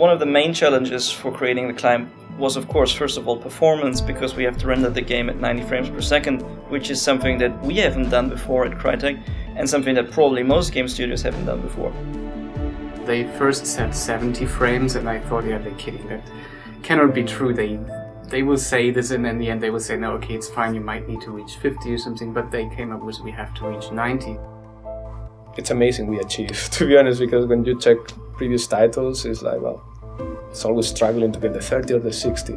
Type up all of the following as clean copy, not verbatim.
One of the main challenges for creating the climb was, of course, first of all, performance, because we have to render the game at 90 frames per second, which is something that we haven't done before at Crytek, and something that probably most game studios haven't done before. They first said 70 frames, and I thought, yeah, they're kidding. That cannot be true. They will say this, and in the end they will say, no, okay, it's fine, you might need to reach 50 or something, but they came up with, we have to reach 90. It's amazing we achieved, to be honest, because when you check previous titles, it's like, well, it's always struggling to get the 30 or the 60.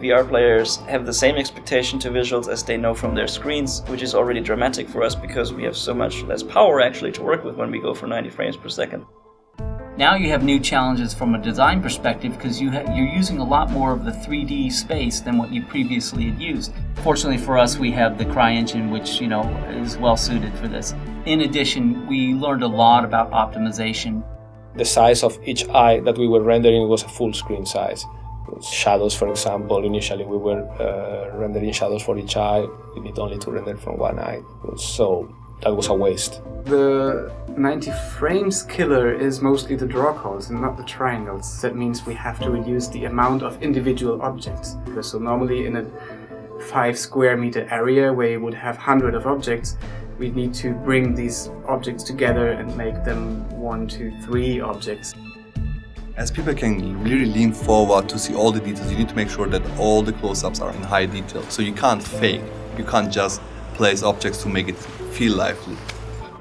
VR players have the same expectation to visuals as they know from their screens, which is already dramatic for us because we have so much less power actually to work with when we go for 90 frames per second. Now you have new challenges from a design perspective because you're using a lot more of the 3D space than what you previously had used. Fortunately for us, we have the CryEngine, which is well suited for this. In addition, we learned a lot about optimization. The size of each eye that we were rendering was a full screen size. Shadows, for example, initially we were rendering shadows for each eye. We need only to render from one eye. So that was a waste. The 90 frames killer is mostly the draw calls and not the triangles. That means we have to reduce the amount of individual objects. So normally in a 5 square meter area where you would have 100 of objects, we need to bring these objects together and make them 1, 2, 3 objects. As people can really lean forward to see all the details, you need to make sure that all the close-ups are in high detail. So you can't fake. You can't just place objects to make it feel lively.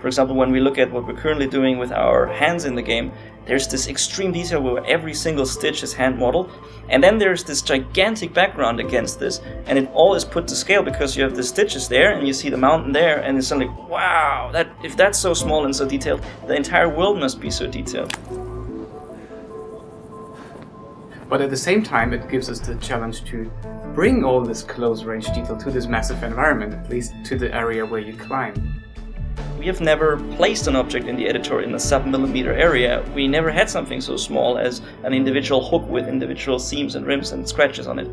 For example, when we look at what we're currently doing with our hands in the game, there's this extreme detail where every single stitch is hand modeled, and then there's this gigantic background against this, and it all is put to scale because you have the stitches there and you see the mountain there, and it's suddenly, wow, if that's so small and so detailed, the entire world must be so detailed. But at the same time, it gives us the challenge to bring all this close-range detail to this massive environment, at least to the area where you climb. We have never placed an object in the editor in a sub-millimeter area. We never had something so small as an individual hook with individual seams and rims and scratches on it.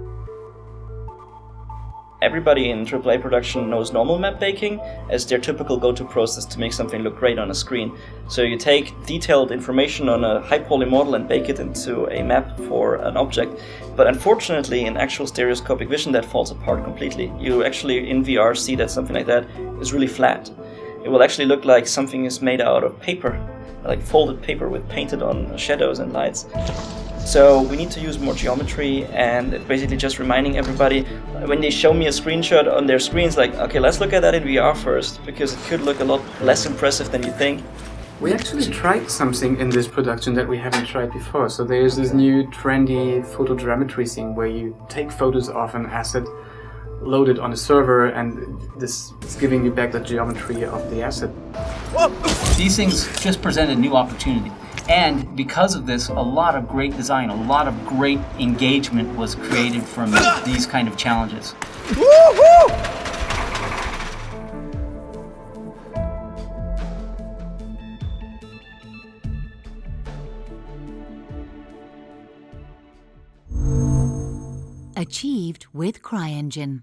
Everybody in AAA production knows normal map baking as their typical go-to process to make something look great on a screen. So you take detailed information on a high-poly model and bake it into a map for an object. But unfortunately, in actual stereoscopic vision, that falls apart completely. You actually, in VR, see that something like that is really flat. It will actually look like something is made out of paper, like folded paper with painted on shadows and lights. So we need to use more geometry, and it's basically just reminding everybody when they show me a screenshot on their screens, like, okay, let's look at that in VR first, because it could look a lot less impressive than you think. We actually tried something in this production that we haven't tried before. So there's this new trendy photogrammetry thing where you take photos of an asset, load it on a server, and this is giving you back the geometry of the asset. These things just present a new opportunity. And because of this, a lot of great design, a lot of great engagement was created from these kind of challenges. Achieved with CryEngine.